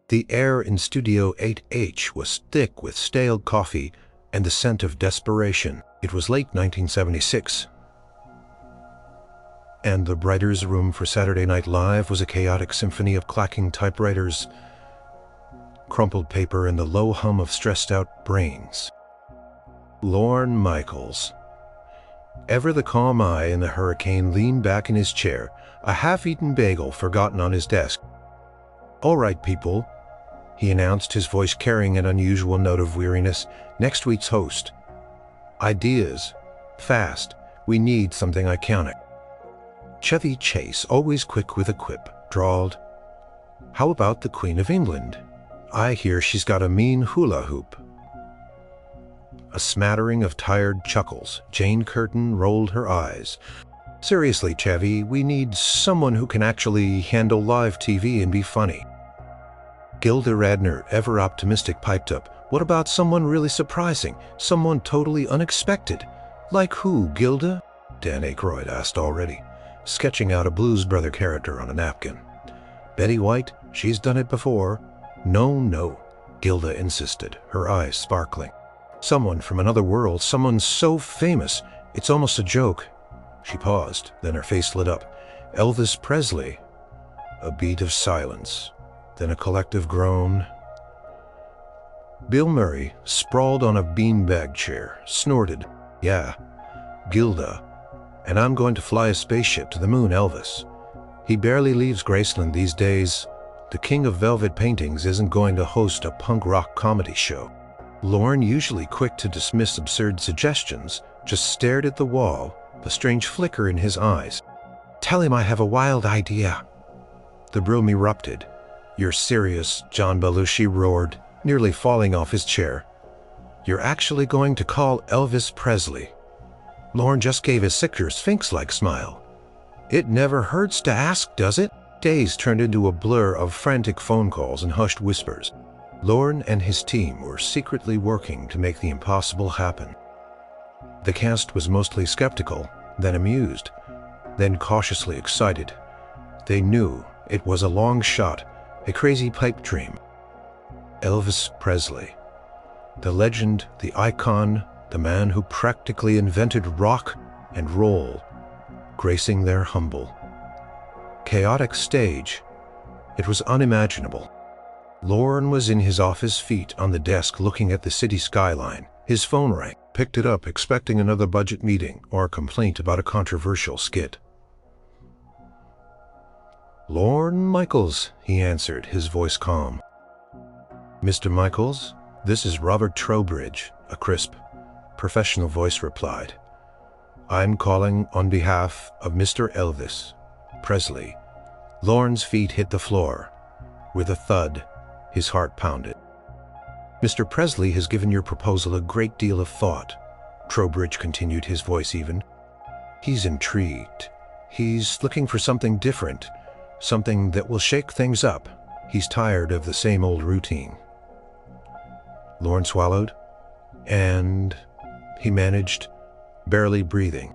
The air in Studio 8H was thick with stale coffee and the scent of desperation. It was late 1976. And the writer's room for Saturday Night Live was a chaotic symphony of clacking typewriters, crumpled paper, and the low hum of stressed-out brains. Lorne Michaels, ever the calm eye in the hurricane, leaned back in his chair, a half-eaten bagel forgotten on his desk. "All right, people," he announced, his voice carrying an unusual note of weariness. "Next week's host. Ideas. Fast. We need something iconic." Chevy Chase, always quick with a quip, drawled, "How about the Queen of England? I hear she's got a mean hula hoop." A smattering of tired chuckles. Jane Curtin rolled her eyes. "Seriously, Chevy, we need someone who can actually handle live TV and be funny." Gilda Radner, ever optimistic, piped up, "What about someone really surprising? Someone totally unexpected?" "Like who, Gilda?" Dan Aykroyd asked, already sketching out a Blues Brother character on a napkin. "Betty White, she's done it before." No, Gilda insisted, her eyes sparkling. "Someone from another world, someone so famous, it's almost a joke." She paused, then her face lit up. "Elvis Presley." A beat of silence, then a collective groan. Bill Murray, sprawled on a beanbag chair, snorted, "Yeah, Gilda. And I'm going to fly a spaceship to the moon, Elvis. He barely leaves Graceland these days. The king of velvet paintings isn't going to host a punk rock comedy show." Lorne, usually quick to dismiss absurd suggestions, just stared at the wall, a strange flicker in his eyes. "Tell him I have a wild idea." The room erupted. "You're serious?" John Belushi roared, nearly falling off his chair. "You're actually going to call Elvis Presley?" Lorne just gave a sicker sphinx-like smile. "It never hurts to ask, does it?" Days turned into a blur of frantic phone calls and hushed whispers. Lorne and his team were secretly working to make the impossible happen. The cast was mostly skeptical, then amused, then cautiously excited. They knew it was a long shot, a crazy pipe dream. Elvis Presley, the legend, the icon, the man who practically invented rock and roll, gracing their humble, chaotic stage. It was unimaginable. Lorne was in his office, feet on the desk, looking at the city skyline. His phone rang. Picked it up, expecting another budget meeting or a complaint about a controversial skit. "Lorne Michaels," he answered, his voice calm. "Mr. Michaels, this is Robert Trowbridge," a crisp, professional voice replied. "I'm calling on behalf of Mr. Elvis Presley." Lorne's feet hit the floor. With a thud, his heart pounded. "Mr. Presley has given your proposal a great deal of thought," Trowbridge continued, his voice even. "He's intrigued. He's looking for something different, something that will shake things up. He's tired of the same old routine." Lorne swallowed, and he managed, barely breathing.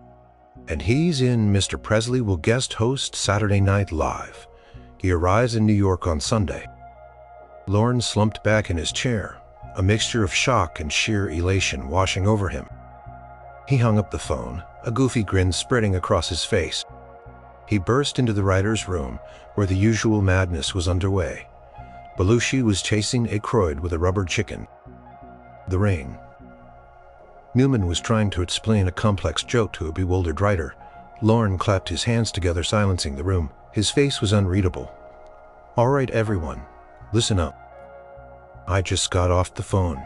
"And he's in. Mr. Presley will guest host Saturday Night Live. He arrives in New York on Sunday." Lorne slumped back in his chair, a mixture of shock and sheer elation washing over him. He hung up the phone, a goofy grin spreading across his face. He burst into the writer's room, where the usual madness was underway. Belushi was chasing Aykroyd with a rubber chicken. The rain. Newman was trying to explain a complex joke to a bewildered writer. Lorne clapped his hands together, silencing the room. His face was unreadable. "All right, everyone, listen up. I just got off the phone,"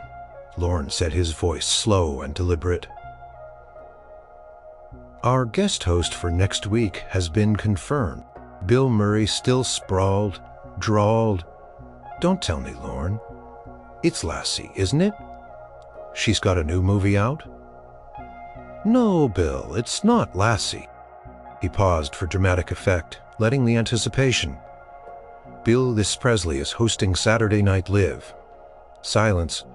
Lorne said, his voice slow and deliberate. "Our guest host for next week has been confirmed." Bill Murray, still sprawled, drawled, "Don't tell me, Lorne. It's Lassie, isn't it? She's got a new movie out?" "No, Bill, it's not Lassie." He paused for dramatic effect, letting the anticipation. "Bill, this Presley is hosting Saturday Night Live." Silence.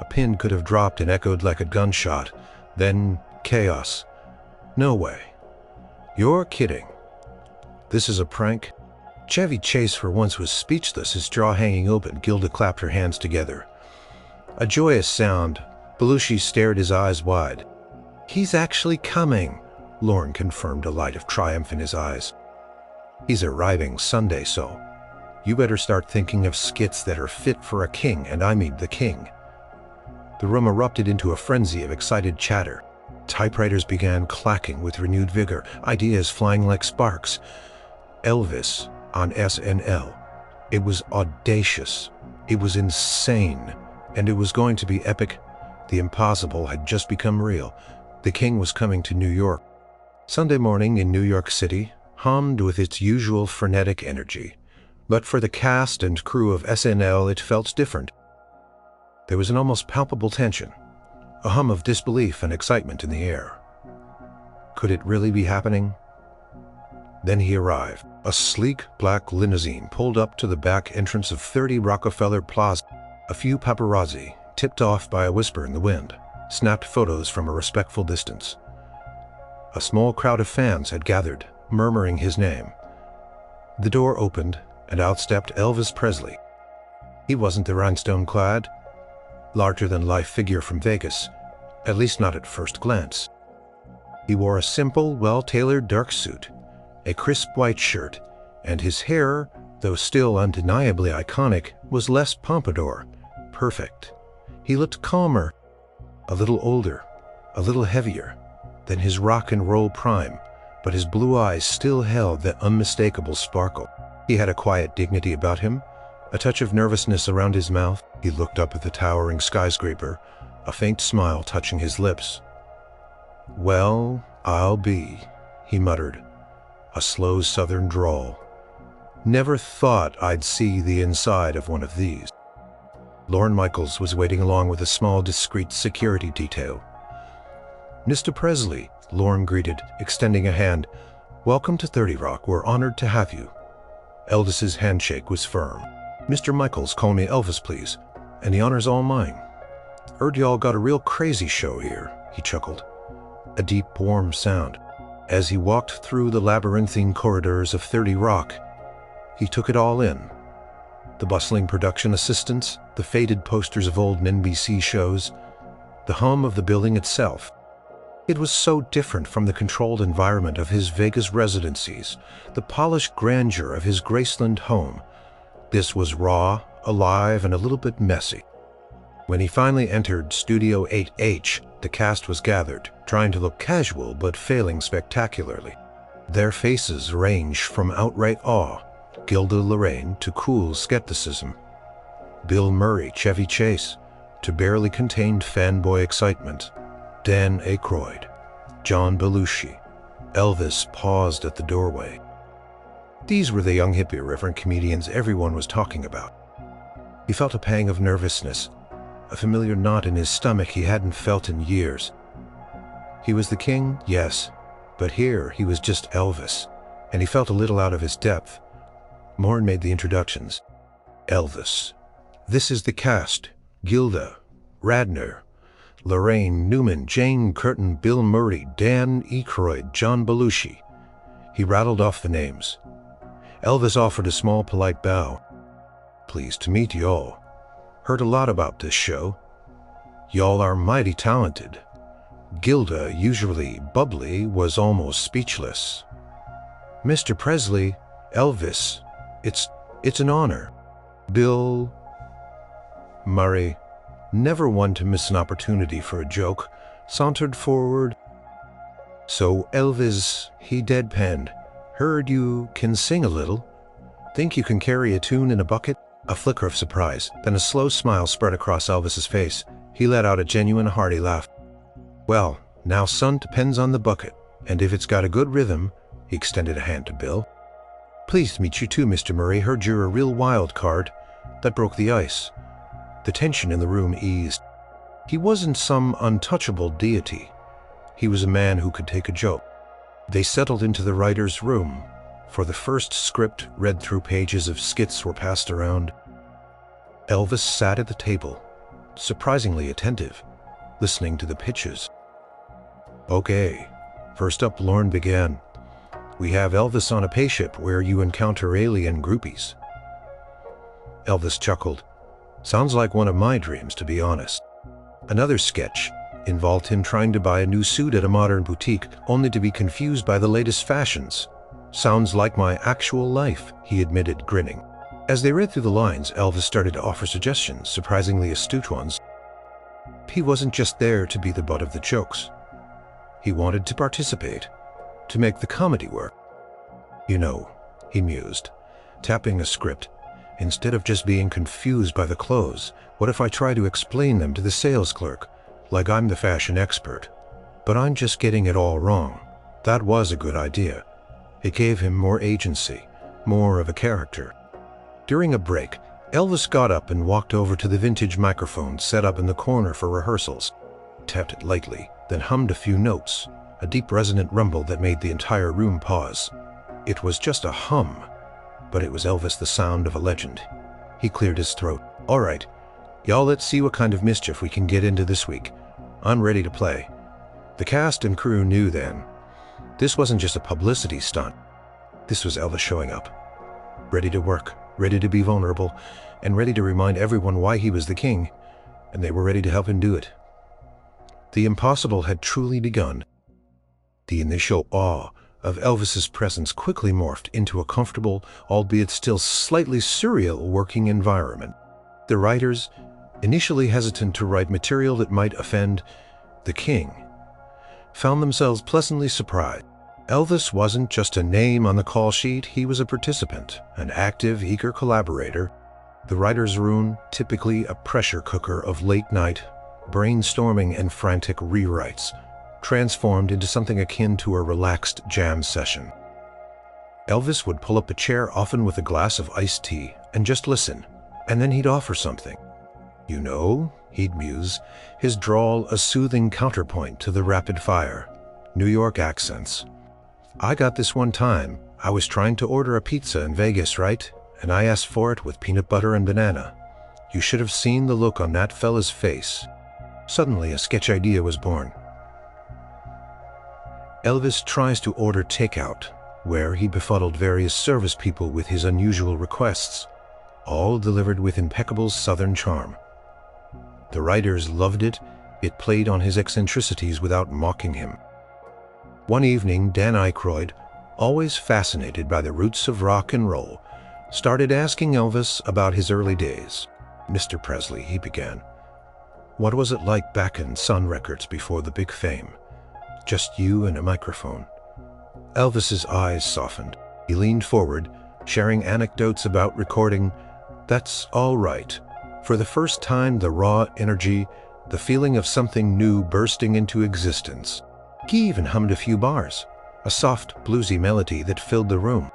A pin could have dropped and echoed like a gunshot. Then chaos. "No way. You're kidding. This is a prank?" Chevy Chase for once was speechless, his jaw hanging open. Gilda clapped her hands together. A joyous sound. Belushi stared, his eyes wide. "He's actually coming," Lorne confirmed, a light of triumph in his eyes. "He's arriving Sunday, so you better start thinking of skits that are fit for a king, and I mean the king." The room erupted into a frenzy of excited chatter. Typewriters began clacking with renewed vigor, ideas flying like sparks. Elvis on SNL. It was audacious. It was insane. And it was going to be epic. The impossible had just become real. The king was coming to New York. Sunday morning in New York City hummed with its usual frenetic energy. But for the cast and crew of SNL, it felt different. There was an almost palpable tension, a hum of disbelief and excitement in the air. Could it really be happening? Then he arrived. A sleek black limousine pulled up to the back entrance of 30 Rockefeller Plaza. A few paparazzi, tipped off by a whisper in the wind, snapped photos from a respectful distance. A small crowd of fans had gathered, murmuring his name. The door opened, and out stepped Elvis Presley. He wasn't the rhinestone-clad, larger-than-life figure from Vegas, at least not at first glance. He wore a simple, well-tailored dark suit, a crisp white shirt, and his hair, though still undeniably iconic, was less pompadour. Perfect. He looked calmer, a little older, a little heavier than his rock and roll prime, but his blue eyes still held that unmistakable sparkle. He had a quiet dignity about him, a touch of nervousness around his mouth. He looked up at the towering skyscraper, a faint smile touching his lips. "Well, I'll be," he muttered, a slow southern drawl. "Never thought I'd see the inside of one of these." Lorne Michaels was waiting along with a small, discreet security detail. "Mr. Presley," Lorne greeted, extending a hand. "Welcome to 30 Rock. We're honored to have you." Elvis's handshake was firm. "Mr. Michaels, call me Elvis, please, and the honor's all mine. Heard y'all got a real crazy show here," he chuckled. A deep, warm sound. As he walked through the labyrinthine corridors of 30 Rock, he took it all in. The bustling production assistants, the faded posters of old NBC shows, the hum of the building itself. It was so different from the controlled environment of his Vegas residencies, the polished grandeur of his Graceland home. This was raw, alive, and a little bit messy. When he finally entered Studio 8H, the cast was gathered, trying to look casual but failing spectacularly. Their faces ranged from outright awe, Gilda Radner, to cool skepticism. Bill Murray, Chevy Chase, to barely contained fanboy excitement. Dan Aykroyd, John Belushi. Elvis paused at the doorway. These were the young, hip, irreverent comedians everyone was talking about. He felt a pang of nervousness, a familiar knot in his stomach he hadn't felt in years. He was the king, yes, but here he was just Elvis, and he felt a little out of his depth. Lorne made the introductions. "Elvis. This is the cast: Gilda Radner, Lorraine Newman, Jane Curtin, Bill Murray, Dan Aykroyd, John Belushi." He rattled off the names. Elvis offered a small, polite bow. "Pleased to meet y'all. Heard a lot about this show. Y'all are mighty talented." Gilda, usually bubbly, was almost speechless. "Mr. Presley, Elvis, it's an honor." Bill Murray, never one to miss an opportunity for a joke, sauntered forward. "So Elvis," he deadpanned, "heard you can sing a little. Think you can carry a tune in a bucket?" A flicker of surprise, then a slow smile spread across Elvis's face. He let out a genuine, hearty laugh. "Well, now son, depends on the bucket, and if it's got a good rhythm," he extended a hand to Bill. "Pleased to meet you too, Mr. Murray. Heard you're a real wild card." That broke the ice. The tension in the room eased. He wasn't some untouchable deity. He was a man who could take a joke. They settled into the writer's room. For the first script read through, pages of skits were passed around. Elvis sat at the table, surprisingly attentive, listening to the pitches. "Okay." First up, Lorne began. We have Elvis on a spaceship where you encounter alien groupies." Elvis chuckled. "Sounds like one of my dreams, to be honest." Another sketch involved him trying to buy a new suit at a modern boutique, only to be confused by the latest fashions. "Sounds like my actual life," he admitted, grinning. As they read through the lines, Elvis started to offer suggestions, surprisingly astute ones. He wasn't just there to be the butt of the jokes. He wanted to participate, to make the comedy work. "You know," he mused, tapping a script, "instead of just being confused by the clothes, what if I try to explain them to the sales clerk, like I'm the fashion expert? But I'm just getting it all wrong." That was a good idea. It gave him more agency, more of a character. During a break, Elvis got up and walked over to the vintage microphone set up in the corner for rehearsals, tapped it lightly, then hummed a few notes, a deep resonant rumble that made the entire room pause. It was just a hum, but it was Elvis, the sound of a legend. He cleared his throat. "All right, y'all, let's see what kind of mischief we can get into this week. I'm ready to play." The cast and crew knew then. This wasn't just a publicity stunt. This was Elvis showing up, ready to work, ready to be vulnerable, and ready to remind everyone why he was the king, and they were ready to help him do it. The impossible had truly begun. The initial awe of Elvis's presence quickly morphed into a comfortable, albeit still slightly surreal, working environment. The writers, initially hesitant to write material that might offend the king, found themselves pleasantly surprised. Elvis wasn't just a name on the call sheet, he was a participant, an active, eager collaborator. The writer's room, typically a pressure cooker of late-night brainstorming and frantic rewrites, transformed into something akin to a relaxed jam session. Elvis would pull up a chair, often with a glass of iced tea, and just listen, and then he'd offer something. "You know," he'd muse, his drawl a soothing counterpoint to the rapid-fire New York accents. "I got this one time. I was trying to order a pizza in Vegas, right? And I asked for it with peanut butter and banana. You should have seen the look on that fella's face." Suddenly, a sketch idea was born. Elvis tries to order takeout, where he befuddled various service people with his unusual requests, all delivered with impeccable Southern charm. The writers loved it. It played on his eccentricities without mocking him. One evening, Dan Aykroyd, always fascinated by the roots of rock and roll, started asking Elvis about his early days. "Mr. Presley," he began, "what was it like back in Sun Records before the big fame? Just you and a microphone?" Elvis's eyes softened. He leaned forward, sharing anecdotes about recording. "That's all right. For the first time, the raw energy, the feeling of something new bursting into existence." He even hummed a few bars, a soft, bluesy melody that filled the room.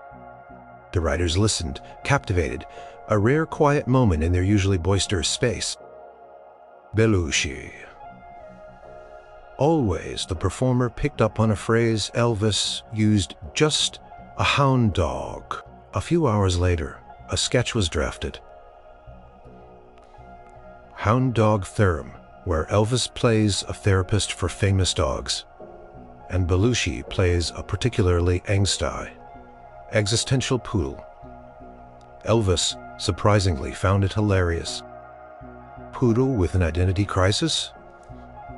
The writers listened, captivated, a rare quiet moment in their usually boisterous space. Belushi. Always, the performer picked up on a phrase Elvis used, just a hound dog. A few hours later, a sketch was drafted. Hound Dog Theorem, where Elvis plays a therapist for famous dogs, and Belushi plays a particularly angsty, existential poodle. Elvis, surprisingly, found it hilarious. "Poodle with an identity crisis?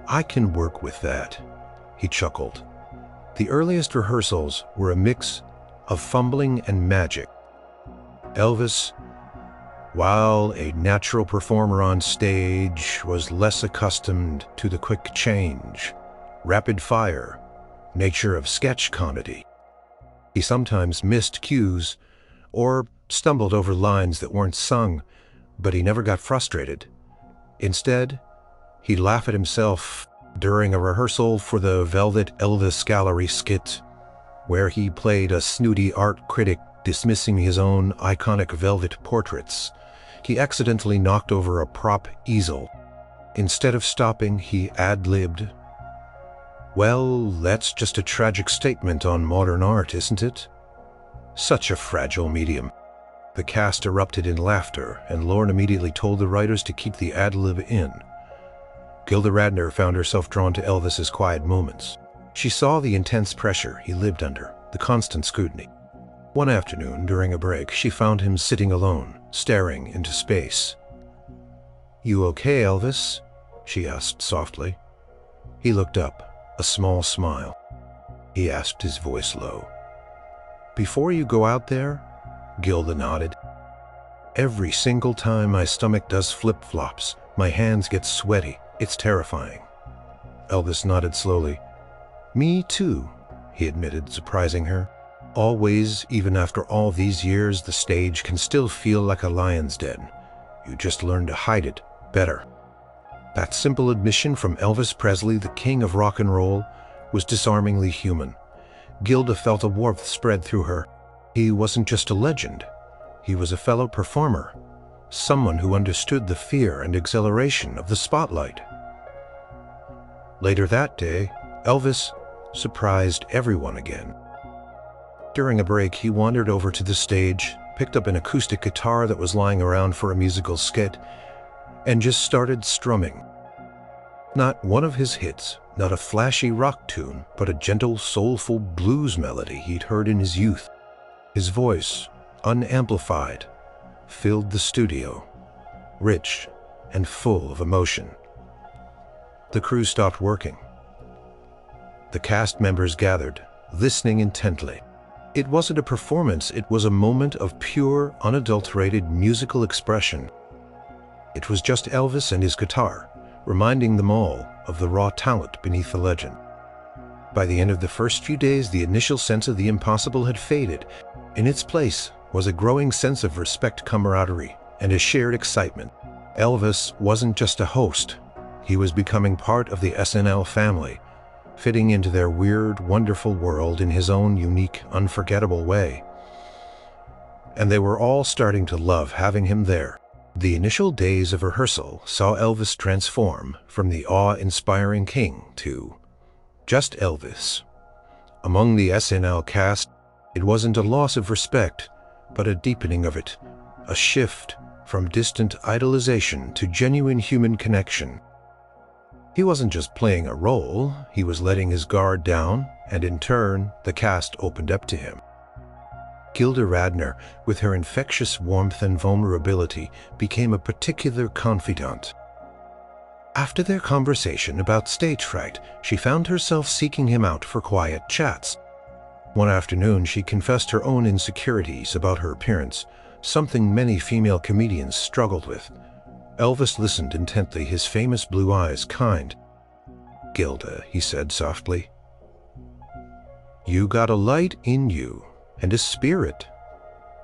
I can work with that," he chuckled. The earliest rehearsals were a mix of fumbling and magic. Elvis, while a natural performer on stage, was less accustomed to the quick change, rapid-fire nature of sketch comedy. He sometimes missed cues or stumbled over lines that weren't sung, but he never got frustrated. Instead, he'd laugh at himself during a rehearsal for the Velvet Elvis Gallery skit, where he played a snooty art critic dismissing his own iconic velvet portraits. He accidentally knocked over a prop easel. Instead of stopping, he ad-libbed, "Well, that's just a tragic statement on modern art, isn't it?" Such a fragile medium. The cast erupted in laughter, and Lorne immediately told the writers to keep the ad-lib in. Gilda Radner found herself drawn to Elvis's quiet moments. She saw the intense pressure he lived under, the constant scrutiny. One afternoon, during a break, she found him sitting alone, staring into space. "You okay, Elvis?" she asked softly. He looked up, a small smile. He asked, his voice low. "Before you go out there?" Gilda nodded. "Every single time my stomach does flip-flops, my hands get sweaty. It's terrifying." Elvis nodded slowly. "Me too," he admitted, surprising her. "Always, even after all these years, the stage can still feel like a lion's den. You just learn to hide it better." That simple admission from Elvis Presley, the king of rock and roll, was disarmingly human. Gilda felt a warmth spread through her. He wasn't just a legend. He was a fellow performer, someone who understood the fear and exhilaration of the spotlight. Later that day, Elvis surprised everyone again. During a break, he wandered over to the stage, picked up an acoustic guitar that was lying around for a musical skit, and just started strumming. Not one of his hits, not a flashy rock tune, but a gentle, soulful blues melody he'd heard in his youth. His voice, unamplified, filled the studio, rich and full of emotion. The crew stopped working. The cast members gathered, listening intently. It wasn't a performance, it was a moment of pure, unadulterated musical expression. It was just Elvis and his guitar, reminding them all of the raw talent beneath the legend. By the end of the first few days, the initial sense of the impossible had faded. In its place was a growing sense of respect, camaraderie, and a shared excitement. Elvis wasn't just a host. He was becoming part of the SNL family, fitting into their weird, wonderful world in his own unique, unforgettable way. And they were all starting to love having him there. The initial days of rehearsal saw Elvis transform from the awe-inspiring king to just Elvis. Among the SNL cast, it wasn't a loss of respect, but a deepening of it, a shift from distant idolization to genuine human connection. He wasn't just playing a role, he was letting his guard down, and in turn, the cast opened up to him. Gilda Radner, with her infectious warmth and vulnerability, became a particular confidant. After their conversation about stage fright, she found herself seeking him out for quiet chats. One afternoon, she confessed her own insecurities about her appearance, something many female comedians struggled with. Elvis listened intently, his famous blue eyes kind. "Gilda," he said softly, "you got a light in you and a spirit.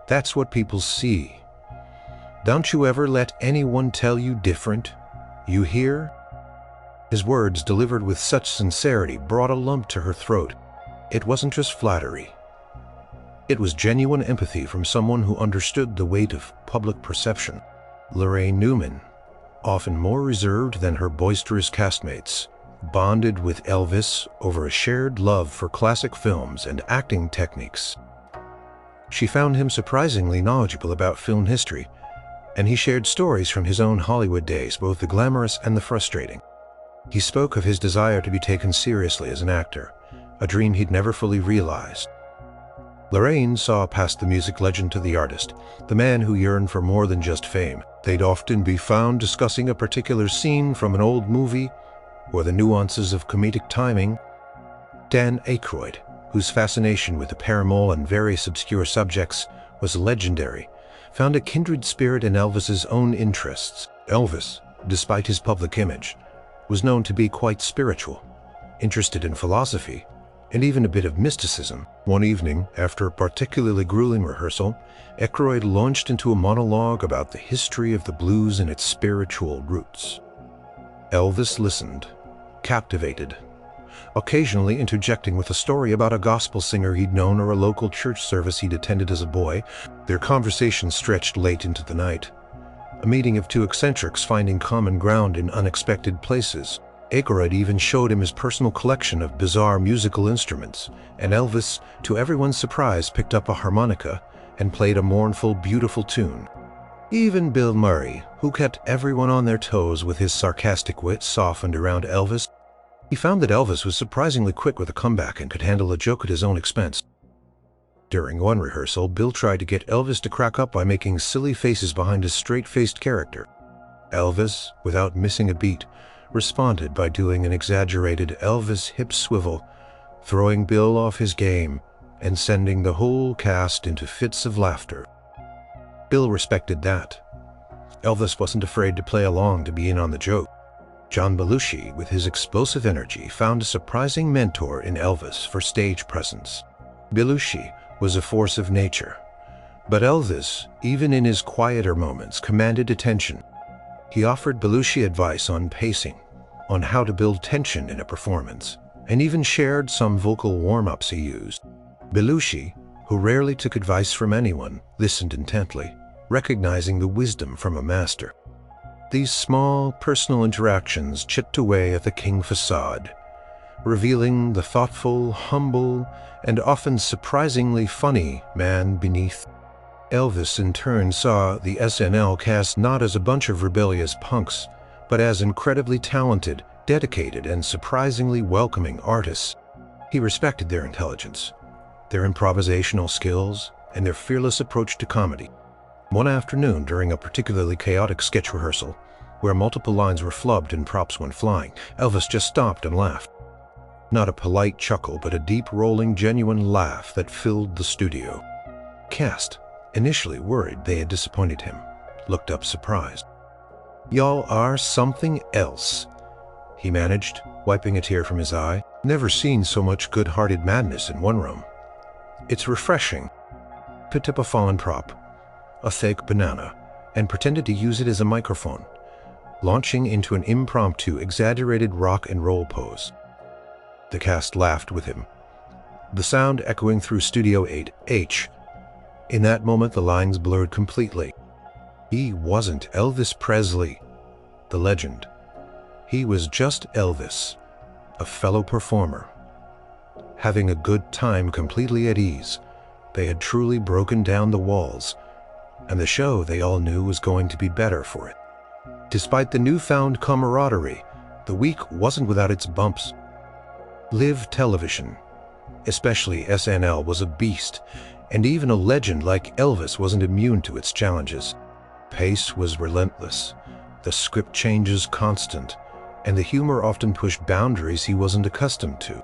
That's what people see. Don't you ever let anyone tell you different. You hear?" His words, delivered with such sincerity, brought a lump to her throat. It wasn't just flattery. It was genuine empathy from someone who understood the weight of public perception. Lorraine Newman, often more reserved than her boisterous castmates, bonded with Elvis over a shared love for classic films and acting techniques. She found him surprisingly knowledgeable about film history, and he shared stories from his own Hollywood days, both the glamorous and the frustrating. He spoke of his desire to be taken seriously as an actor, a dream he'd never fully realized. Lorraine saw past the music legend to the artist, the man who yearned for more than just fame. They'd often be found discussing a particular scene from an old movie or the nuances of comedic timing. Dan Aykroyd, whose fascination with the paramour and various obscure subjects was legendary, found a kindred spirit in Elvis's own interests. Elvis, despite his public image, was known to be quite spiritual, interested in philosophy, and even a bit of mysticism. One evening, after a particularly grueling rehearsal, Aykroyd launched into a monologue about the history of the blues and its spiritual roots. Elvis listened, captivated, occasionally interjecting with a story about a gospel singer he'd known or a local church service he'd attended as a boy. Their conversation stretched late into the night, a meeting of two eccentrics finding common ground in unexpected places. Aykroyd even showed him his personal collection of bizarre musical instruments, and Elvis, to everyone's surprise, picked up a harmonica and played a mournful, beautiful tune. Even Bill Murray, who kept everyone on their toes with his sarcastic wit, softened around Elvis. He found that Elvis was surprisingly quick with a comeback and could handle a joke at his own expense. During one rehearsal, Bill tried to get Elvis to crack up by making silly faces behind his straight-faced character. Elvis, without missing a beat, responded by doing an exaggerated Elvis hip swivel, throwing Bill off his game and sending the whole cast into fits of laughter. Bill respected that. Elvis wasn't afraid to play along to be in on the joke. John Belushi, with his explosive energy, found a surprising mentor in Elvis for stage presence. Belushi was a force of nature, but Elvis, even in his quieter moments, commanded attention. He offered Belushi advice on pacing, on how to build tension in a performance, and even shared some vocal warm-ups he used. Belushi, who rarely took advice from anyone, listened intently, recognizing the wisdom from a master. These small, personal interactions chipped away at the king facade, revealing the thoughtful, humble, and often surprisingly funny man beneath. Elvis, in turn, saw the SNL cast not as a bunch of rebellious punks, but as incredibly talented, dedicated, and surprisingly welcoming artists. He respected their intelligence, their improvisational skills, and their fearless approach to comedy. One afternoon, during a particularly chaotic sketch rehearsal, where multiple lines were flubbed and props went flying, Elvis just stopped and laughed. Not a polite chuckle, but a deep, rolling, genuine laugh that filled the studio. Cast, initially worried they had disappointed him, looked up surprised. "Y'all are something else," he managed, wiping a tear from his eye. "Never seen so much good-hearted madness in one room. It's refreshing." Picked up a fallen prop, a fake banana, and pretended to use it as a microphone, launching into an impromptu, exaggerated rock and roll pose. The cast laughed with him, the sound echoing through Studio 8H. In that moment, the lines blurred completely. He wasn't Elvis Presley, the legend. He was just Elvis, a fellow performer. Having a good time completely at ease, they had truly broken down the walls, and the show, they all knew, was going to be better for it. Despite the newfound camaraderie, the week wasn't without its bumps. Live television, especially SNL, was a beast, and even a legend like Elvis wasn't immune to its challenges. Pace was relentless, the script changes constant, and the humor often pushed boundaries he wasn't accustomed to.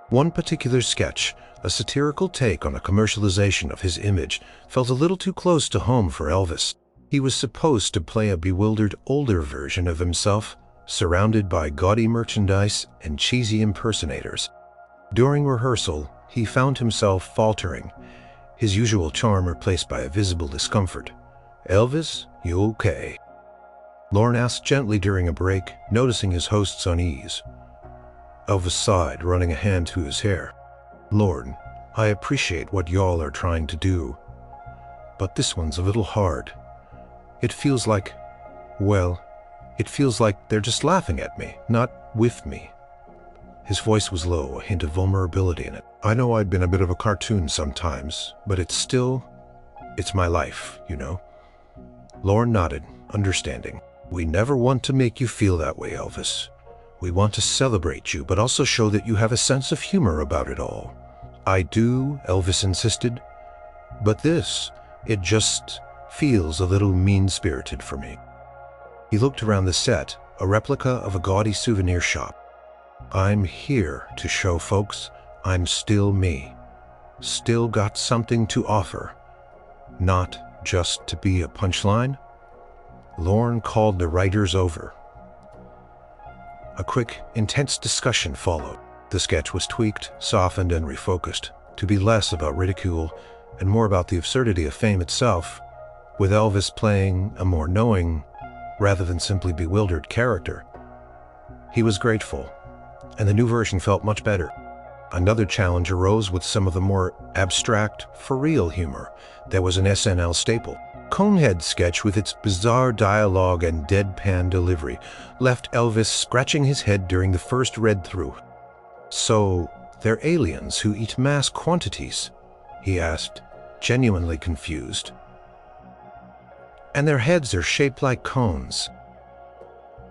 One particular sketch, a satirical take on a commercialization of his image, felt a little too close to home for Elvis. He was supposed to play a bewildered older version of himself, surrounded by gaudy merchandise and cheesy impersonators. During rehearsal, he found himself faltering, his usual charm replaced by a visible discomfort. "Elvis, you okay?" Lorne asked gently during a break, noticing his host's unease. Elvis sighed, running a hand through his hair. "Lorne, I appreciate what y'all are trying to do, but this one's a little hard. It feels like, well, it feels like they're just laughing at me, not with me." His voice was low, a hint of vulnerability in it. "I know I've been a bit of a cartoon sometimes, but it's my life, you know." Lorne nodded, understanding. "We never want to make you feel that way, Elvis. We want to celebrate you, but also show that you have a sense of humor about it all." "I do," Elvis insisted, "but it just feels a little mean-spirited for me." He looked around the set, a replica of a gaudy souvenir shop. "I'm here to show folks I'm still me, still got something to offer, not just to be a punchline." Lorne called the writers over. A quick, intense discussion followed. The sketch was tweaked, softened, and refocused to be less about ridicule and more about the absurdity of fame itself, with Elvis playing a more knowing, rather than simply bewildered character. He was grateful, and the new version felt much better. Another challenge arose with some of the more abstract, for-real humor that was an SNL staple. Conehead's sketch, with its bizarre dialogue and deadpan delivery, left Elvis scratching his head during the first read-through. "So, they're aliens who eat mass quantities?" he asked, genuinely confused. "And their heads are shaped like cones."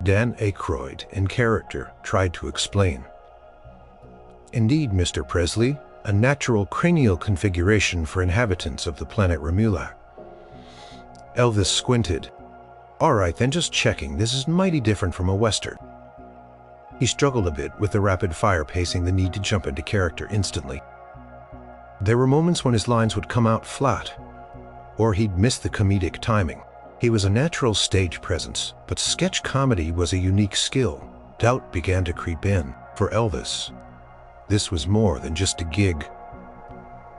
Dan Aykroyd, in character, tried to explain. "Indeed, Mr. Presley, a natural cranial configuration for inhabitants of the planet Remula. Elvis squinted. "All right, then, just checking. This is mighty different from a Western." He struggled a bit with the rapid-fire pacing, the need to jump into character instantly. There were moments when his lines would come out flat, or he'd miss the comedic timing. He was a natural stage presence, but sketch comedy was a unique skill. Doubt began to creep in. For Elvis, this was more than just a gig.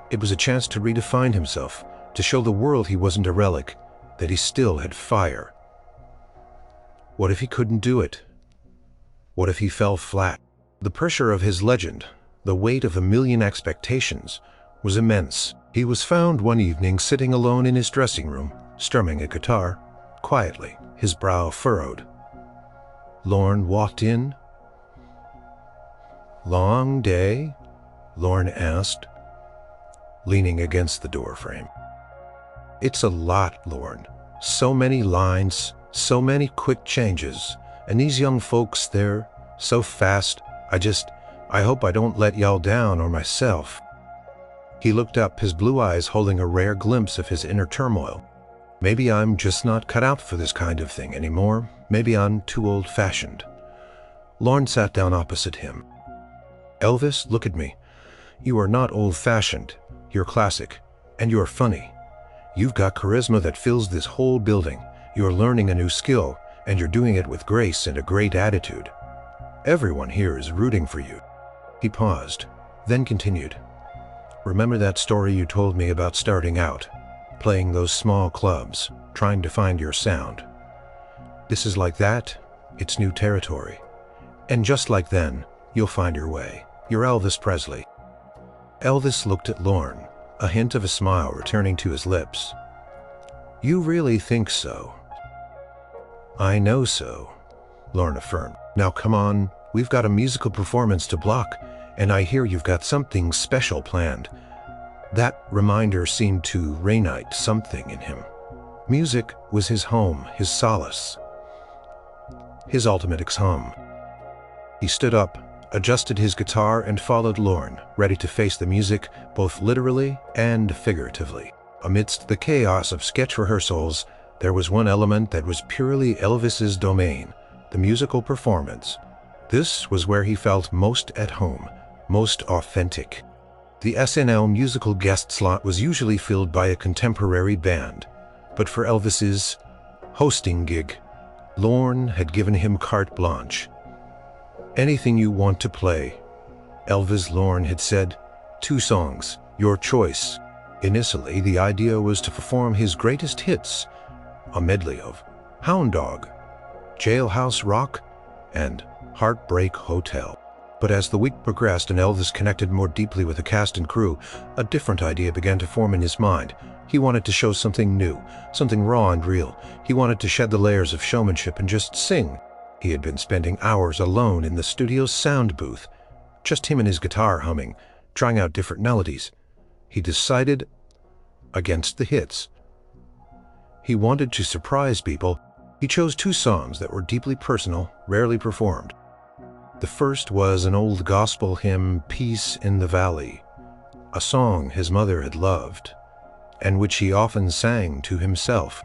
It was a chance to redefine himself, to show the world he wasn't a relic, that he still had fire. What if he couldn't do it? What if he fell flat? The pressure of his legend, the weight of a million expectations, was immense. He was found one evening sitting alone in his dressing room, strumming a guitar, quietly, his brow furrowed. Lorne walked in. "Long day?" Lorne asked, leaning against the doorframe. "It's a lot, Lorne. So many lines, so many quick changes, and these young folks, they're so fast. I hope I don't let y'all down or myself." He looked up, his blue eyes holding a rare glimpse of his inner turmoil. "Maybe I'm just not cut out for this kind of thing anymore. Maybe I'm too old-fashioned." Lorne sat down opposite him. "Elvis, look at me. You are not old-fashioned. You're classic. And you're funny. You've got charisma that fills this whole building. You're learning a new skill, and you're doing it with grace and a great attitude. Everyone here is rooting for you." He paused, then continued. "Remember that story you told me about starting out, playing those small clubs, trying to find your sound? This is like that. It's new territory. And just like then, you'll find your way. You're Elvis Presley." Elvis looked at Lorne, a hint of a smile returning to his lips. "You really think so?" "I know so," Lorne affirmed. "Now come on, we've got a musical performance to block, and I hear you've got something special planned." That reminder seemed to reignite something in him. Music was his home, his solace, his ultimate hum. He stood up, adjusted his guitar, and followed Lorne, ready to face the music both literally and figuratively. Amidst the chaos of sketch rehearsals, there was one element that was purely Elvis's domain, the musical performance. This was where he felt most at home, most authentic. The SNL musical guest slot was usually filled by a contemporary band, but for Elvis's hosting gig, Lorne had given him carte blanche. "Anything you want to play." Elvis, Lorne had said. "2 songs, your choice." Initially, the idea was to perform his greatest hits, a medley of Hound Dog, Jailhouse Rock, and Heartbreak Hotel. But as the week progressed and Elvis connected more deeply with the cast and crew, a different idea began to form in his mind. He wanted to show something new, something raw and real. He wanted to shed the layers of showmanship and just sing. He had been spending hours alone in the studio's sound booth, just him and his guitar humming, trying out different melodies. He decided against the hits. He wanted to surprise people. He chose 2 songs that were deeply personal, rarely performed. The first was an old gospel hymn, "Peace in the Valley," a song his mother had loved, and which he often sang to himself.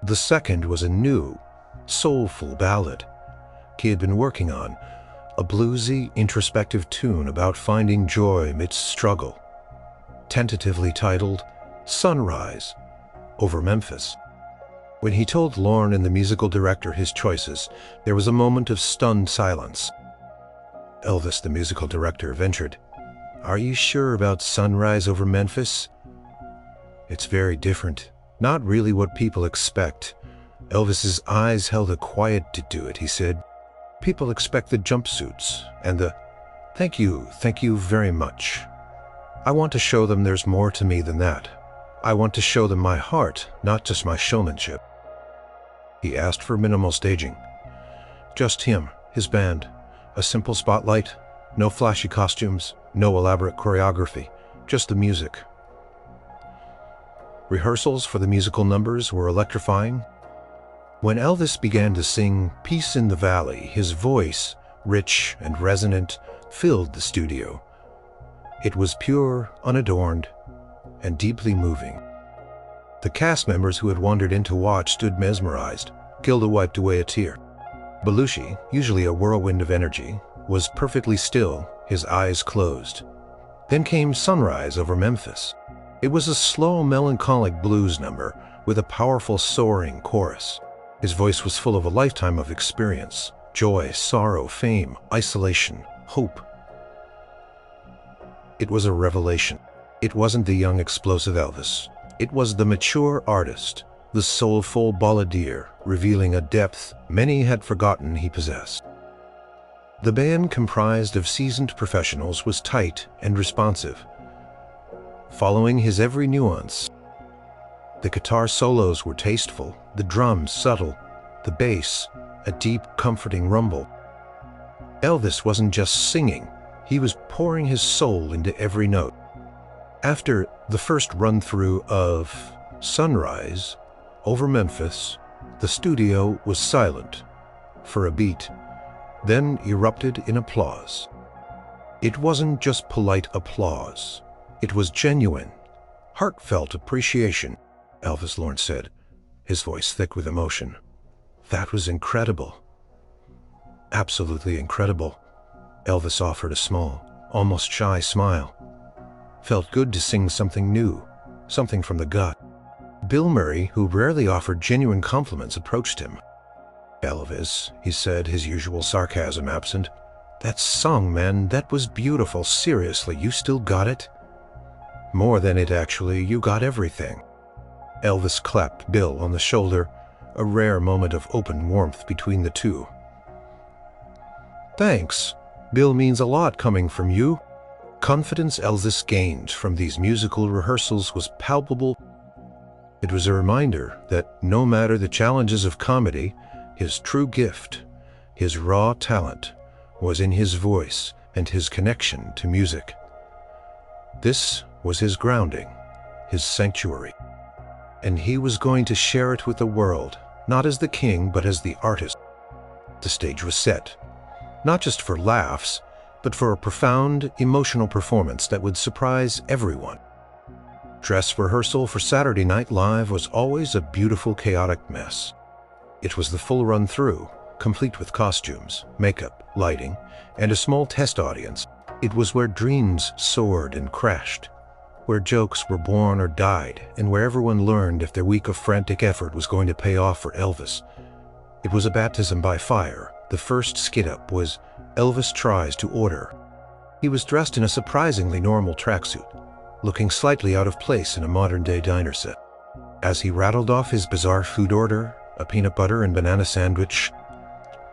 The second was a new, soulful ballad he had been working on, a bluesy, introspective tune about finding joy amidst struggle, tentatively titled "Sunrise over Memphis." When he told Lorne and the musical director his choices, there was a moment of stunned silence. Elvis, the musical director, ventured, "Are you sure about Sunrise over Memphis?" "It's very different. Not really what people expect." Elvis's eyes held a quiet to it. He said, "People expect the jumpsuits and the thank you very much. I want to show them there's more to me than that. I want to show them my heart, not just my showmanship." He asked for minimal staging. Just him, his band, a simple spotlight, no flashy costumes, no elaborate choreography, just the music. Rehearsals for the musical numbers were electrifying. When Elvis began to sing "Peace in the Valley," his voice, rich and resonant, filled the studio. It was pure, unadorned, and deeply moving. The cast members who had wandered in to watch stood mesmerized. Gilda wiped away a tear. Belushi, usually a whirlwind of energy, was perfectly still, his eyes closed. Then came Sunrise over Memphis. It was a slow, melancholic blues number with a powerful, soaring chorus. His voice was full of a lifetime of experience: joy, sorrow, fame, isolation, hope. It was a revelation. It wasn't the young, explosive Elvis. It was the mature artist, the soulful balladeer, revealing a depth many had forgotten he possessed. The band, comprised of seasoned professionals, was tight and responsive, following his every nuance. The guitar solos were tasteful, the drums subtle, the bass a deep, comforting rumble. Elvis wasn't just singing, he was pouring his soul into every note. After the first run-through of Sunrise over Memphis, the studio was silent for a beat, then erupted in applause. It wasn't just polite applause. It was genuine, heartfelt appreciation. Elvis, Lorne said, his voice thick with emotion. That was incredible. Absolutely incredible. Elvis offered a small, almost shy smile. Felt good to sing something new, something from the gut. Bill Murray, who rarely offered genuine compliments, approached him. Elvis, he said, his usual sarcasm absent. That song, man, that was beautiful. Seriously, you still got it? More than it, actually. You got everything. Elvis clapped Bill on the shoulder, a rare moment of open warmth between the two. Thanks. Bill means a lot coming from you. Confidence Elvis gained from these musical rehearsals was palpable. It was a reminder that no matter the challenges of comedy, his true gift, his raw talent, was in his voice and his connection to music. This was his grounding, his sanctuary. And he was going to share it with the world, not as the king, but as the artist. The stage was set, not just for laughs, but for a profound, emotional performance that would surprise everyone. Dress rehearsal for Saturday Night Live was always a beautiful, chaotic mess. It was the full run-through, complete with costumes, makeup, lighting, and a small test audience. It was where dreams soared and crashed, where jokes were born or died, and where everyone learned if their week of frantic effort was going to pay off for Elvis. It was a baptism by fire. The first skit-up was Elvis Tries to Order. He was dressed in a surprisingly normal tracksuit, looking slightly out of place in a modern-day diner set. As he rattled off his bizarre food order, a peanut butter and banana sandwich,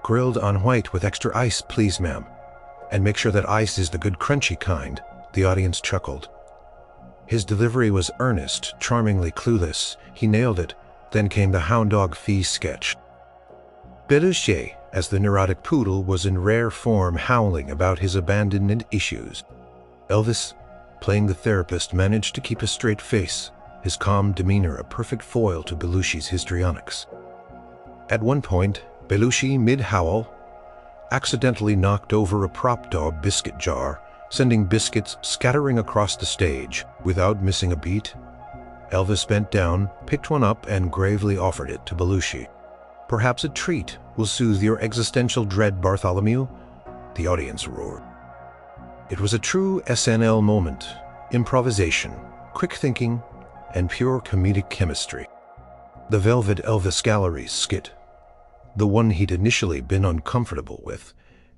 grilled on white with extra ice, please ma'am, and make sure that ice is the good crunchy kind, the audience chuckled. His delivery was earnest, charmingly clueless. He nailed it. Then came the hound dog fee sketch. Belushi, as the neurotic poodle, was in rare form, howling about his abandonment issues. Elvis, playing the therapist, managed to keep a straight face, his calm demeanor a perfect foil to Belushi's histrionics. At one point, Belushi, mid-howl, accidentally knocked over a prop dog biscuit jar, sending biscuits scattering across the stage. Without missing a beat, Elvis bent down, picked one up, and gravely offered it to Belushi. Perhaps a treat will soothe your existential dread, Bartholomew? The audience roared. It was a true SNL moment, improvisation, quick thinking, and pure comedic chemistry. The Velvet Elvis Gallery's skit, the one he'd initially been uncomfortable with,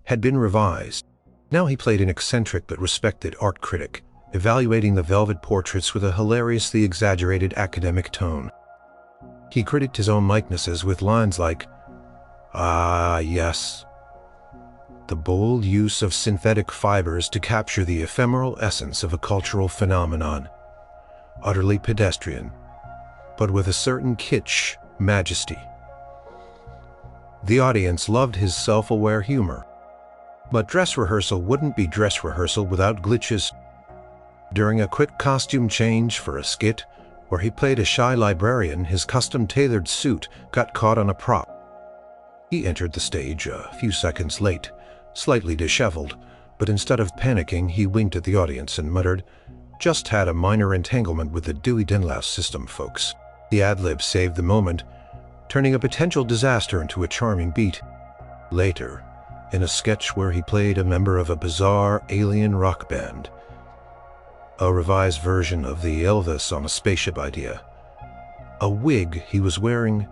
had been revised. Now he played an eccentric but respected art critic, evaluating the Velvet portraits with a hilariously exaggerated academic tone. He critiqued his own likenesses with lines like, "Ah, yes. The bold use of synthetic fibers to capture the ephemeral essence of a cultural phenomenon. Utterly pedestrian, but with a certain kitsch majesty." The audience loved his self-aware humor. But dress rehearsal wouldn't be dress rehearsal without glitches. During a quick costume change for a skit, where he played a shy librarian, his custom-tailored suit got caught on a prop. He entered the stage a few seconds late, slightly disheveled, But instead of panicking, he winked at the audience and muttered, "Just had a minor entanglement with the Dewey Dinlaus system, folks." The ad-lib saved the moment, turning a potential disaster into a charming beat. Later, in a sketch where he played a member of a bizarre alien rock band, a revised version of the Elvis on a spaceship idea, a wig he was wearing,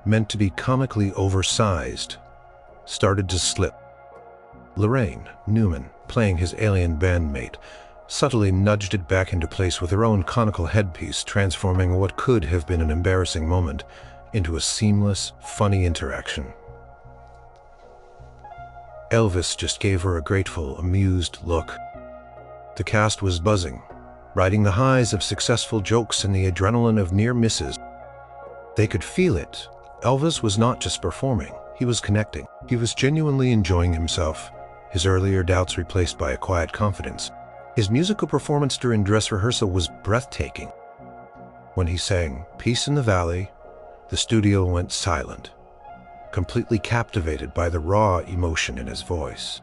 meant to be comically oversized, started to slip. Lorraine Newman, playing his alien bandmate, subtly nudged it back into place with her own conical headpiece, transforming what could have been an embarrassing moment into a seamless, funny interaction. Elvis just gave her a grateful, amused look. The cast was buzzing, riding the highs of successful jokes and the adrenaline of near misses. They could feel it. Elvis was not just performing, he was connecting. He was genuinely enjoying himself, his earlier doubts replaced by a quiet confidence. His musical performance during dress rehearsal was breathtaking. When he sang "Peace in the Valley," the studio went silent, completely captivated by the raw emotion in his voice.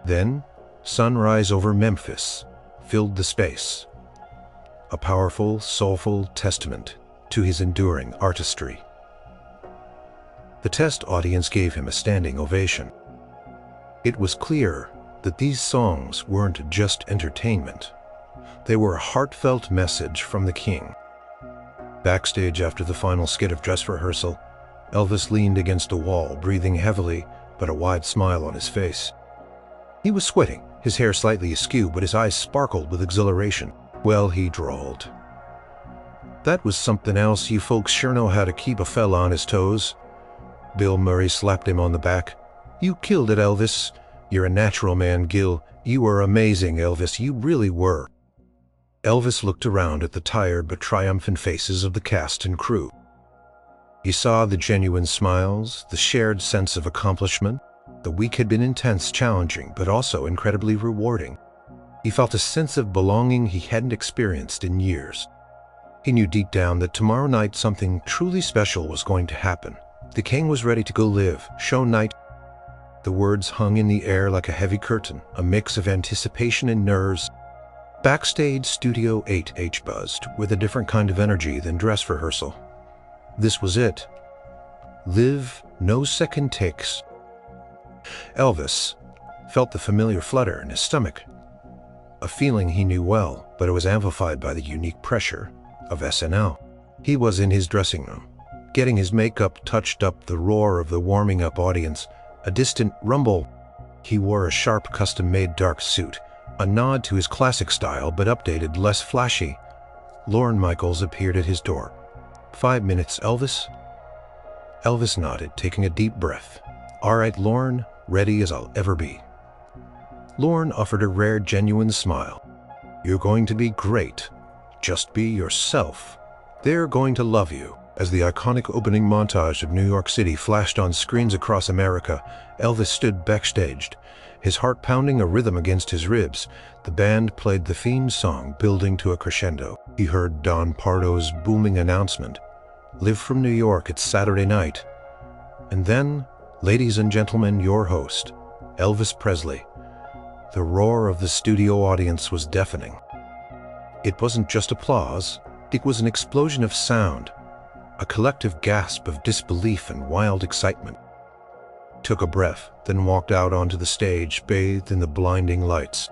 Then, "Sunrise Over Memphis" filled the space, a powerful, soulful testament to his enduring artistry. The test audience gave him a standing ovation. It was clear that these songs weren't just entertainment. They were a heartfelt message from the king. Backstage after the final skit of dress rehearsal, Elvis leaned against a wall, breathing heavily, but a wide smile on his face. He was sweating, his hair slightly askew, but his eyes sparkled with exhilaration. "Well," he drawled, "that was something else. You folks sure know how to keep a fella on his toes." Bill Murray slapped him on the back. "You killed it, Elvis. You're a natural man, Gil. You were amazing, Elvis. You really were." Elvis looked around at the tired but triumphant faces of the cast and crew. He saw the genuine smiles, the shared sense of accomplishment. The week had been intense, challenging, but also incredibly rewarding. He felt a sense of belonging he hadn't experienced in years. He knew deep down that tomorrow night something truly special was going to happen. The king was ready to go live. Show night. The words hung in the air like a heavy curtain, a mix of anticipation and nerves. Backstage, Studio 8H buzzed with a different kind of energy than dress rehearsal. This was it. Live, no second takes. Elvis felt the familiar flutter in his stomach, a feeling he knew well, but it was amplified by the unique pressure of SNL. He was in his dressing room, getting his makeup touched up, the roar of the warming-up audience, a distant rumble. He wore a sharp, custom-made dark suit, a nod to his classic style, but updated, less flashy. Lorne Michaels appeared at his door. "5 minutes, Elvis?" Elvis nodded, taking a deep breath. "All right, Lorne, ready as I'll ever be." Lorne offered a rare, genuine smile. "You're going to be great. Just be yourself. They're going to love you." As the iconic opening montage of New York City flashed on screens across America, Elvis stood backstage, his heart pounding a rhythm against his ribs. The band played the theme song, building to a crescendo. He heard Don Pardo's booming announcement, "Live from New York, it's Saturday night." And then, "Ladies and gentlemen, your host, Elvis Presley." The roar of the studio audience was deafening. It wasn't just applause, it was an explosion of sound, a collective gasp of disbelief and wild excitement. Took a breath, then walked out onto the stage, bathed in the blinding lights.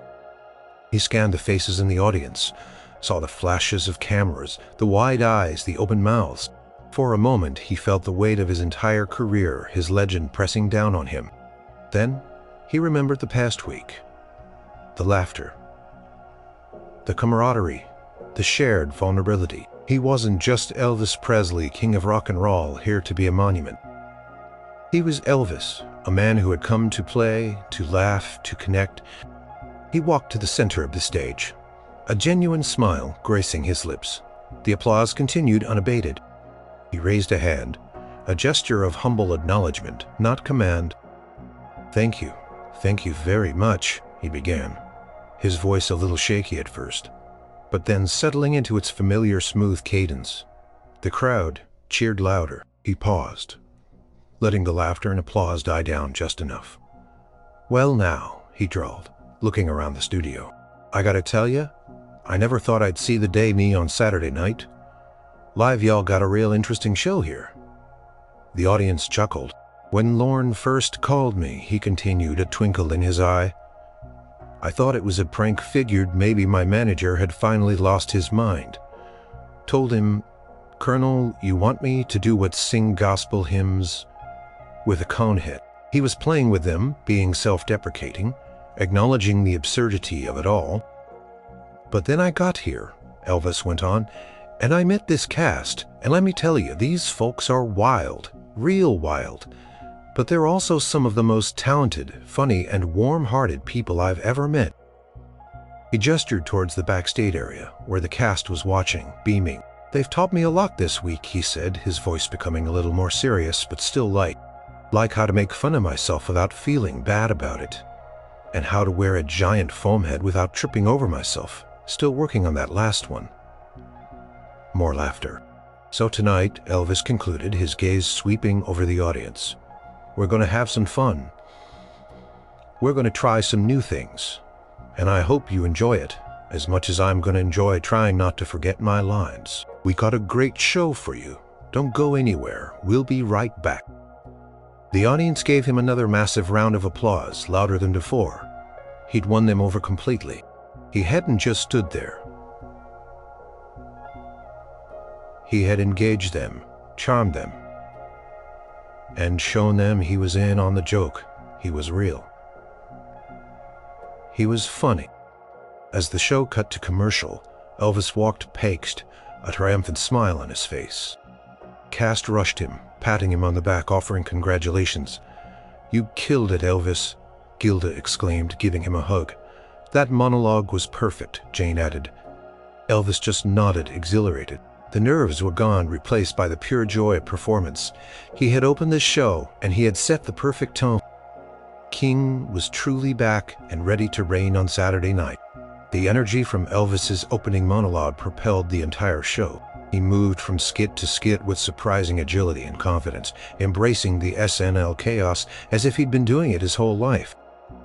He scanned the faces in the audience, saw the flashes of cameras, the wide eyes, the open mouths. For a moment, he felt the weight of his entire career, his legend, pressing down on him. Then, he remembered the past week. The laughter, the camaraderie, the shared vulnerability. He wasn't just Elvis Presley, king of rock and roll, here to be a monument. He was Elvis, a man who had come to play, to laugh, to connect. He walked to the center of the stage, a genuine smile gracing his lips. The applause continued unabated. He raised a hand, a gesture of humble acknowledgement, not command. Thank you very much," he began, his voice a little shaky at first, but then settling into its familiar smooth cadence. The crowd cheered louder. He paused, letting the laughter and applause die down just enough. "Well now," he drawled, looking around the studio. "I gotta tell ya, I never thought I'd see the day me on Saturday night. Live y'all got a real interesting show here." The audience chuckled. "When Lorne first called me," he continued, a twinkle in his eye, "I thought it was a prank, figured maybe my manager had finally lost his mind. Told him, 'Colonel, you want me to do what sing gospel hymns with a cone head?' He was playing with them, being self-deprecating, acknowledging the absurdity of it all. But then I got here," Elvis went on, "and I met this cast, and let me tell you, these folks are wild, real wild. But they're also some of the most talented, funny, and warm-hearted people I've ever met." He gestured towards the backstage area, where the cast was watching, beaming. "They've taught me a lot this week," he said, his voice becoming a little more serious, but still light. "Like how to make fun of myself without feeling bad about it, and how to wear a giant foam head without tripping over myself. Still working on that last one." More laughter. "So tonight," Elvis concluded, his gaze sweeping over the audience, "we're going to have some fun. We're going to try some new things, and I hope you enjoy it as much as I'm going to enjoy trying not to forget my lines. We got a great show for you. Don't go anywhere. We'll be right back." The audience gave him another massive round of applause, louder than before. He'd won them over completely. He hadn't just stood there. He had engaged them, charmed them, and shown them he was in on the joke. He was real. He was funny. As the show cut to commercial, Elvis walked past, a triumphant smile on his face. Cast rushed him, patting him on the back, offering congratulations. "You killed it, Elvis," Gilda exclaimed, giving him a hug. "That monologue was perfect," Jane added. Elvis just nodded, exhilarated. The nerves were gone, replaced by the pure joy of performance. He had opened the show, and he had set the perfect tone. King was truly back and ready to reign on Saturday night. The energy from Elvis's opening monologue propelled the entire show. He moved from skit to skit with surprising agility and confidence, embracing the SNL chaos as if he'd been doing it his whole life.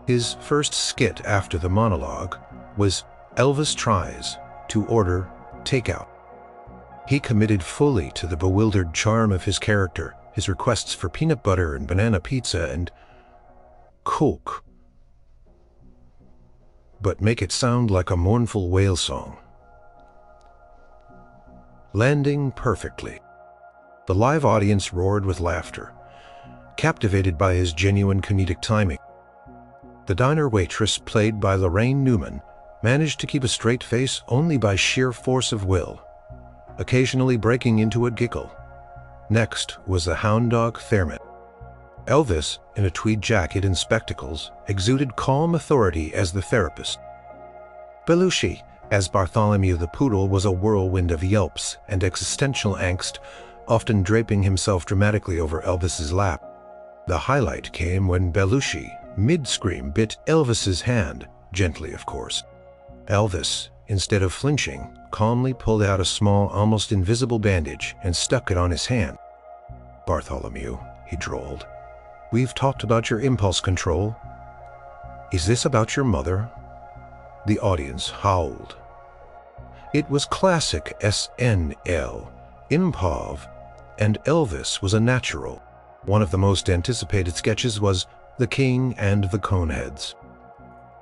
His first skit after the monologue was Elvis Tries to Order Takeout. He committed fully to the bewildered charm of his character, his requests for peanut butter and banana pizza and Coke, but make it sound like a mournful whale song, landing perfectly. The live audience roared with laughter, captivated by his genuine comedic timing. The diner waitress, played by Lorraine Newman, managed to keep a straight face only by sheer force of will, occasionally breaking into a giggle. Next was the hound dog Thermit. Elvis, in a tweed jacket and spectacles, exuded calm authority as the therapist. Belushi, as Bartholomew the Poodle, was a whirlwind of yelps and existential angst, often draping himself dramatically over Elvis's lap. The highlight came when Belushi, mid-scream, bit Elvis's hand, gently of course. Elvis, instead of flinching, calmly pulled out a small, almost invisible bandage and stuck it on his hand. "Bartholomew," he drawled, "we've talked about your impulse control. Is this about your mother?" The audience howled. It was classic SNL, improv, and Elvis was a natural. One of the most anticipated sketches was The King and the Coneheads.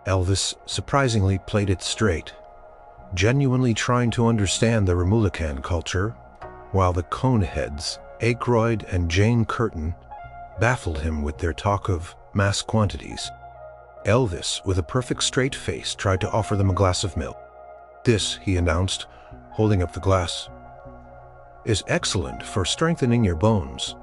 Elvis surprisingly played it straight, genuinely trying to understand the Remulican culture, while the Coneheads, Aykroyd and Jane Curtin, baffled him with their talk of mass quantities. Elvis, with a perfect straight face, tried to offer them a glass of milk. "This," he announced, holding up the glass, "is excellent for strengthening your bones,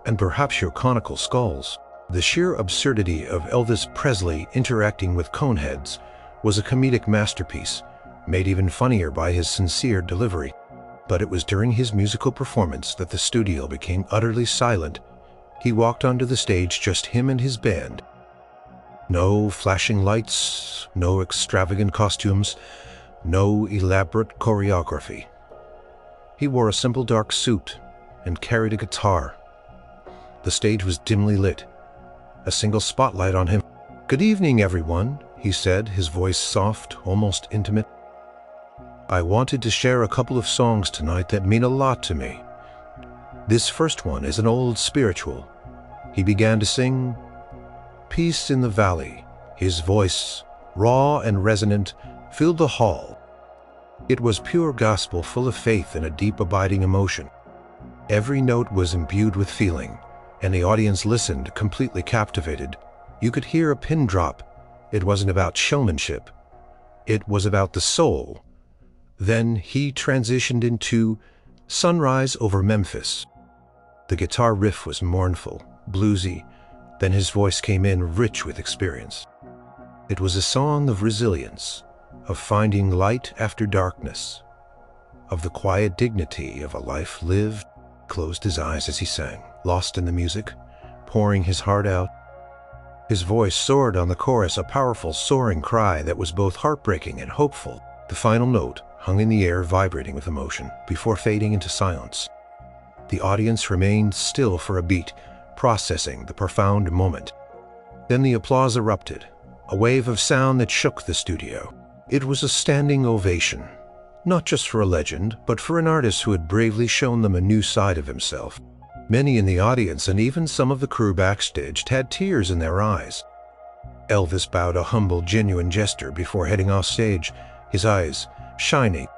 and perhaps your conical skulls." The sheer absurdity of Elvis Presley interacting with coneheads was a comedic masterpiece, made even funnier by his sincere delivery. But it was during his musical performance that the studio became utterly silent. He walked onto the stage, just him and his band. No flashing lights, no extravagant costumes, no elaborate choreography. He wore a simple dark suit and carried a guitar. The stage was dimly lit, a single spotlight on him. "Good evening, everyone," he said, his voice soft, almost intimate. "I wanted to share a couple of songs tonight that mean a lot to me. This first one is an old spiritual." He began to sing "Peace in the Valley." His voice, raw and resonant, filled the hall. It was pure gospel, full of faith and a deep abiding emotion. Every note was imbued with feeling, and the audience listened, completely captivated. You could hear a pin drop. It wasn't about showmanship. It was about the soul. Then he transitioned into "Sunrise over Memphis." The guitar riff was mournful, bluesy. Then his voice came in rich with experience. It was a song of resilience, of finding light after darkness, of the quiet dignity of a life lived. Closed his eyes as he sang, lost in the music, pouring his heart out. His voice soared on the chorus, a powerful, soaring cry that was both heartbreaking and hopeful. The final note hung in the air, vibrating with emotion, before fading into silence. The audience remained still for a beat, processing the profound moment. Then the applause erupted, a wave of sound that shook the studio. It was a standing ovation, not just for a legend, but for an artist who had bravely shown them a new side of himself. Many in the audience and even some of the crew backstage had tears in their eyes. Elvis bowed, a humble, genuine gesture before heading off stage, his eyes shining.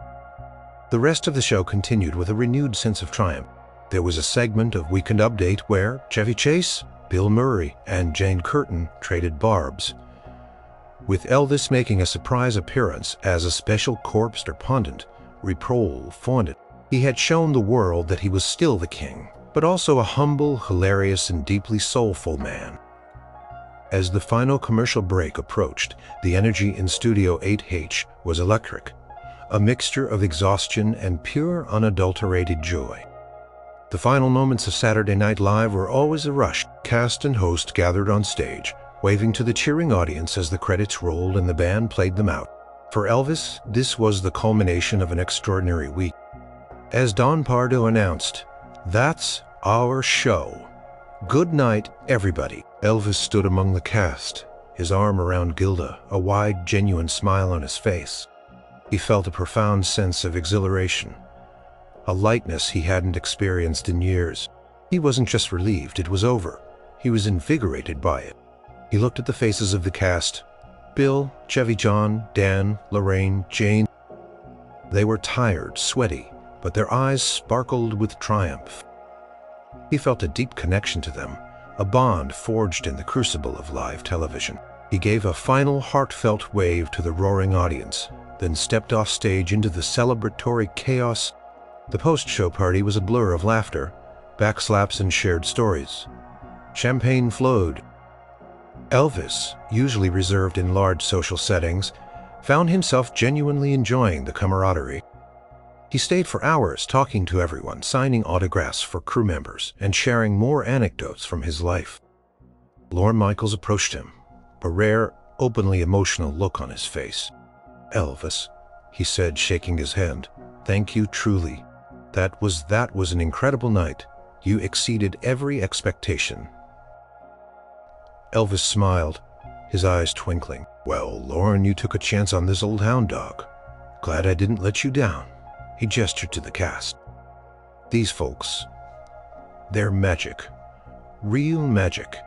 The rest of the show continued with a renewed sense of triumph. There was a segment of Weekend Update where Chevy Chase, Bill Murray, and Jane Curtin traded barbs, with Elvis making a surprise appearance as a special correspondent, reprofonded. He had shown the world that he was still the king, but also a humble, hilarious, and deeply soulful man. As the final commercial break approached, the energy in Studio 8H was electric, a mixture of exhaustion and pure, unadulterated joy. The final moments of Saturday Night Live were always a rush. Cast and host gathered on stage, waving to the cheering audience as the credits rolled and the band played them out. For Elvis, this was the culmination of an extraordinary week. As Don Pardo announced, "That's our show. Good night, everybody." Elvis stood among the cast, his arm around Gilda, a wide, genuine smile on his face. He felt a profound sense of exhilaration, a lightness he hadn't experienced in years. He wasn't just relieved it was over. He was invigorated by it. He looked at the faces of the cast: Bill, Chevy, John, Dan, Lorraine, Jane. They were tired, sweaty, but their eyes sparkled with triumph. He felt a deep connection to them, a bond forged in the crucible of live television. He gave a final heartfelt wave to the roaring audience, then stepped off stage into the celebratory chaos. The post-show party was a blur of laughter, backslaps, and shared stories. Champagne flowed. Elvis, usually reserved in large social settings, found himself genuinely enjoying the camaraderie. He stayed for hours talking to everyone, signing autographs for crew members, and sharing more anecdotes from his life. Lorne Michaels approached him, a rare, openly emotional look on his face. "Elvis," he said, shaking his hand, "thank you truly. That was an incredible night. You exceeded every expectation." Elvis smiled, his eyes twinkling. "Well, Lorne, you took a chance on this old hound dog. Glad I didn't let you down." He gestured to the cast. "These folks, they're magic. Real magic.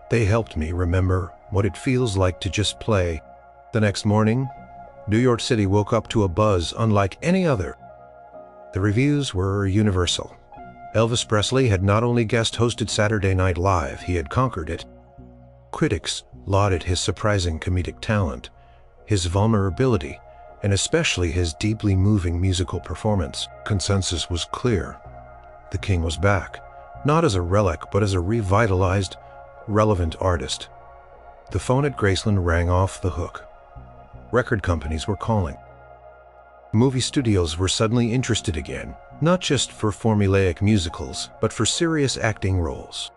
They helped me remember what it feels like to just play." The next morning, New York City woke up to a buzz unlike any other. The reviews were universal. Elvis Presley had not only guest-hosted Saturday Night Live, he had conquered it. Critics lauded his surprising comedic talent, his vulnerability, and especially his deeply moving musical performance. Consensus was clear. The king was back, not as a relic, but as a revitalized, relevant artist. The phone at Graceland rang off the hook. Record companies were calling. Movie studios were suddenly interested again, not just for formulaic musicals, but for serious acting roles.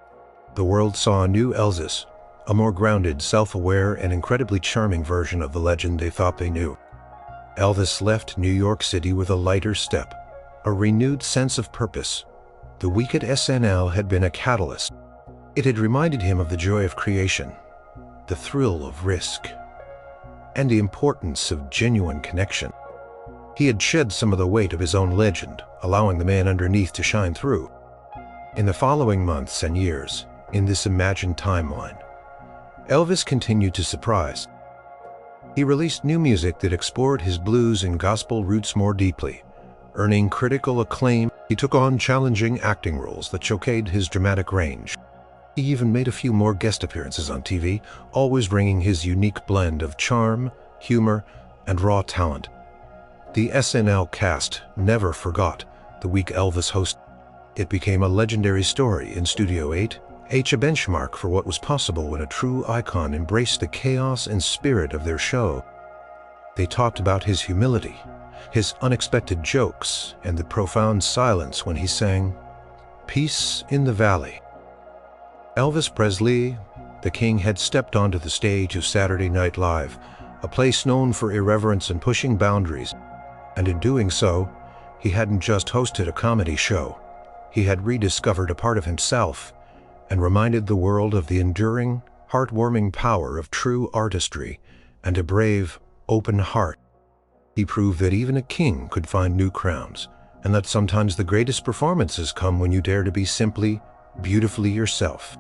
The world saw a new Elvis, a more grounded, self-aware, and incredibly charming version of the legend they thought they knew. Elvis left New York City with a lighter step, a renewed sense of purpose. The week at SNL had been a catalyst. It had reminded him of the joy of creation, the thrill of risk and the importance of genuine connection. He had shed some of the weight of his own legend, allowing the man underneath to shine through. In the following months and years, in this imagined timeline, Elvis continued to surprise. He released new music that explored his blues and gospel roots more deeply, earning critical acclaim. He took on challenging acting roles that showcased his dramatic range. He even made a few more guest appearances on TV, always bringing his unique blend of charm, humor, and raw talent. The SNL cast never forgot the week Elvis hosted. It became a legendary story in Studio 8, a benchmark for what was possible when a true icon embraced the chaos and spirit of their show. They talked about his humility, his unexpected jokes, and the profound silence when he sang, "Peace in the Valley." Elvis Presley, the king, had stepped onto the stage of Saturday Night Live, a place known for irreverence and pushing boundaries. And in doing so, he hadn't just hosted a comedy show. He had rediscovered a part of himself and reminded the world of the enduring, heartwarming power of true artistry and a brave, open heart. He proved that even a king could find new crowns, and that sometimes the greatest performances come when you dare to be simply, beautifully yourself.